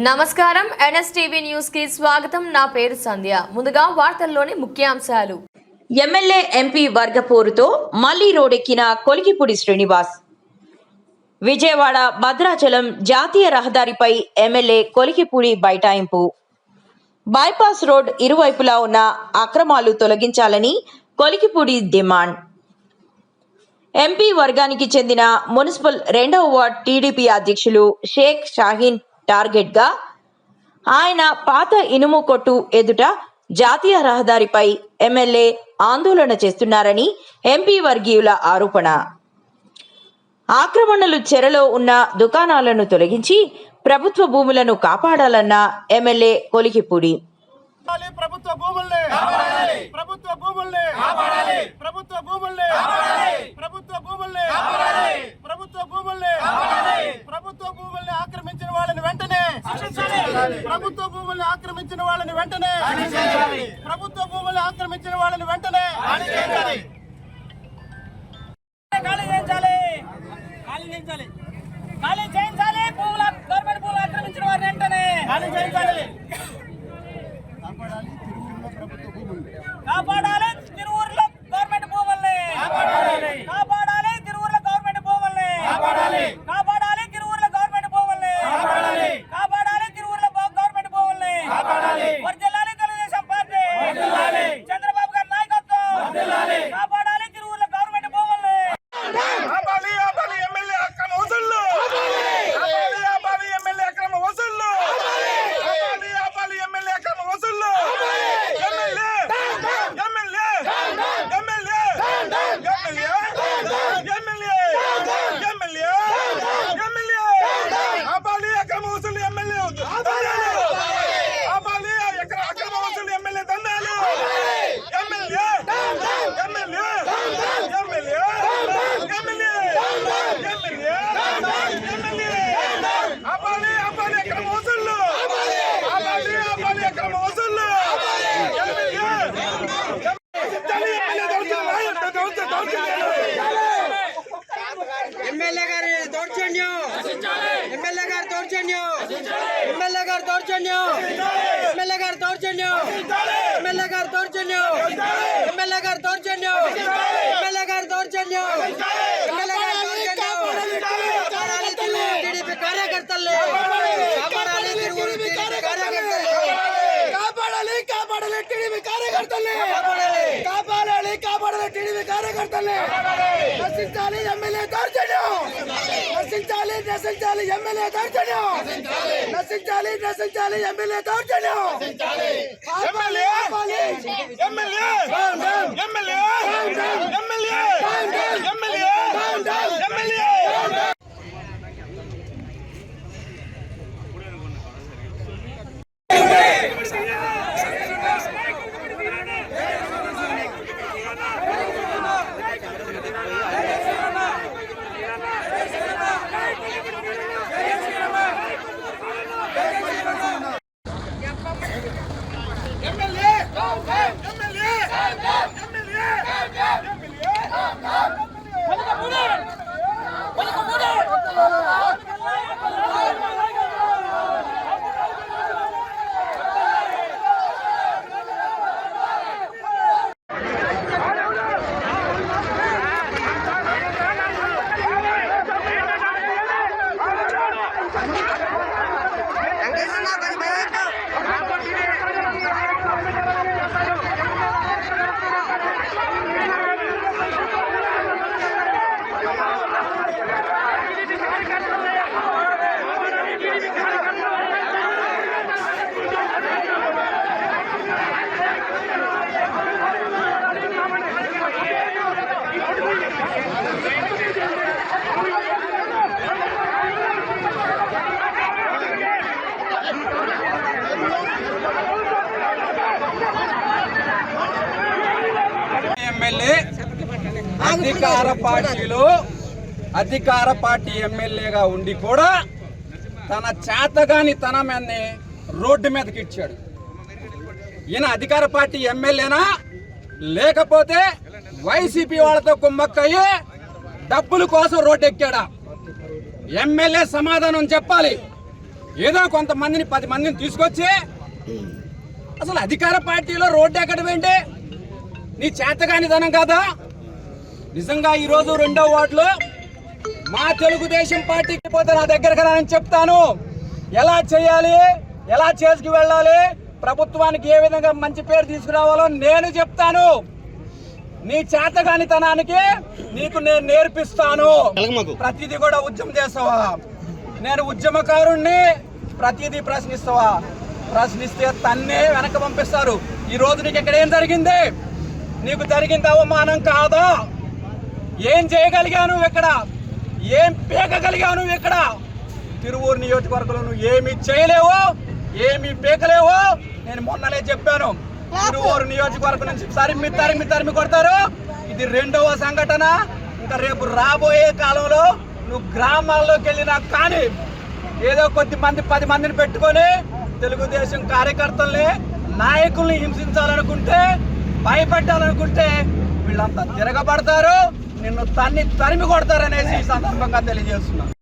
నమస్కారం NSTV news కి స్వాగతం. నా పేరు సంధ్య. ముందుగా వార్తల్లోని ముఖ్యాంశాలు. ఎమ్మెల్యే ఎంపీ వర్గ పోరుతో మళ్లీ రోడెక్కిన కొలికిపూడి శ్రీనివాస్. విజయవాడ భద్రాచలం జాతీయ రహదారిపై ఎమ్మెల్యే కొలికిపూడి బైఠాయింపు. బైపాస్ రోడ్ ఇరువైపులా ఉన్న అక్రమాలు తొలగించాలని కొలికిపూడి డిమాండ్. ఎంపీ వర్గానికి చెందిన మున్సిపల్ 2వ వార్డ్ టీడీపీ అధ్యక్షులు షేక్ షాహీన్ టార్గెట్ గా ఆయన పాత ఇనుము కొట్టు ఎదుట జాతీయ రహదారిపై ఎమ్మెల్యే ఆందోళన చేస్తున్నారని ఎంపీ వర్గీయుల ఆరోపణ. ఆక్రమణలు చెరలో ఉన్న దుకాణాలను తొలగించి ప్రభుత్వ భూములను కాపాడాలన్న ఎమ్మెల్యే కొలికిపూడి. ప్రభుత్వ భూముల్ని ప్రభుత్వ భూముల్ని ప్రభుత్వ భూముల్ని ప్రభుత్వ భూముల్ని ప్రభుత్వ భూముల్ని ప్రభుత్వ భూముల్ని ఆక్రమించిన వాళ్ళని వెంటనే ప్రభుత్వ భూముల్ని ఆక్రమించిన వాళ్ళని వెంటనే ప్రభుత్వ భూముల్ని ఆక్రమించిన వాళ్ళని వెంటనే ఖాళీ చేయించాలి ఖాళీ చేయించాలి ఖాళీ చేయించాలి గవర్నమెంట్ భూములు ఆక్రమించిన వారిని వెంటనే ఖాళీ చేయించాలి. కాపాడాలి తిరువురులో గవర్నమెంట్ భూముల్ని కాపాడాలి తిరువురులో గవర్నమెంట్ భూముల్ని కాపాడాలి తిరువురులో గవర్నమెంట్ భూముల్ని కాపాడాలి తిరువురులో గవర్నమెంట్ భూముల్ని వర్ధిల్లాలి తెలుగుదేశం పార్టీ చంద్రబాబు గారి నాయకత్వం కాపాడాలి తిరువురులో గవర్నమెంట్ భూముల్ని ఆపాలి ఎమ్మెల్యే అక్రమ వసూళ్లు ఆపాలి ఎమ్మెల్యే అక్రమ వసూళ్లు ఆపాలి ఎమ్మెల్యే అక్రమ వసూళ్లు ఎమ్మెల్యే గారి దౌర్జన్యం ఎమ్మెల్యే గారి దౌర్జన్యం ఎమ్మెల్యే గారి దౌర్జన్యం ఎమ్మెల్యే గారి దౌర్జన్యం ఎమ్మెల్యే గారి దౌర్జన్యం ఎమ్మెల్యే గారి దౌర్జన్యం ఎమ్మెల్యే గారి దౌర్జన్యం ఎమ్మెల్యే గారి దౌర్జన్యం టీడీపీ కార్యకర్తల్ని కాపాడాలి టీడీపీ కార్యకర్తల్ని కాపాడాలి టీడీపీ కార్యకర్తల్ని నశించాలి ఎమ్మెల్యే దౌర్జన్యం నశించాలి ఎమ్మెల్యే దౌర్జన్యం నశించాలి ఎమ్మెల్యే దౌర్జన్యం MLA MLA MLA MLA MLA MLA MLA అధికార పార్టీ ఎమ్మెల్యేగా ఉండి కూడా తన చేతగాని తనమని రోడ్డు మీదకి ఇచ్చాడు. ఈయన అధికార పార్టీ ఎమ్మెల్యేనా లేకపోతే వైసీపీ వాళ్ళతో కుమ్మక్కయ్యి డబ్బుల కోసం రోడ్డు ఎక్కాడా? ఎమ్మెల్యే సమాధానం చెప్పాలి. ఏదో కొంతమందిని 10 మందిని తీసుకొచ్చి అసలు అధికార పార్టీలో రోడ్డు ఎక్కడమేంటి? నీ చేతగానిదనం కాదా? నిజంగా ఈరోజు 2వ వార్డులో మా తెలుగుదేశం పార్టీకి పోతే నా దగ్గరకు రానని చెప్తాను. ఎలా చేయాలి, ఎలా చేసుకు వెళ్ళాలి, ప్రభుత్వానికి ఏ విధంగా మంచి పేరు తీసుకురావాలో నేను చెప్తాను. నీ చేతగానితనానికి నీకు నేను నేర్పిస్తాను. ప్రతిదీ కూడా ఉద్యమం చేస్తావా? నేను ఉద్యమకారుణ్ణి. ప్రతిదీ ప్రశ్నిస్తావా? ప్రశ్నిస్తే తన్నే వెనక పంపిస్తారు. ఈ రోజు నీకు ఇక్కడ ఏం జరిగింది? నీకు జరిగింది అవమానం కాదా? ఏం చేయగలిగావు నువ్వు ఇక్కడ? ఏం పీకగలిగావు నువ్వు ఇక్కడ? తిరువూరు నియోజకవర్గంలో నువ్వు ఏమి చేయలేవో, ఏమి పీకలేవో నేను మొన్ననే చెప్పాను. తిరువూరు నియోజకవర్గం నుంచి తరిమి కొడతారు. ఇది 2వ సంఘటన. ఇంకా రేపు రాబోయే కాలంలో నువ్వు గ్రామాల్లోకి వెళ్ళినా కానీ ఏదో కొద్ది మంది 10 మందిని పెట్టుకొని తెలుగుదేశం కార్యకర్తల్ని, నాయకుల్ని హింసించాలనుకుంటే, భయపెట్టాలనుకుంటే వీళ్ళంతా తిరగబడతారు, నిన్ను తరిమి కొడతారనేసి ఈ సందర్భంగా తెలియజేస్తున్నా.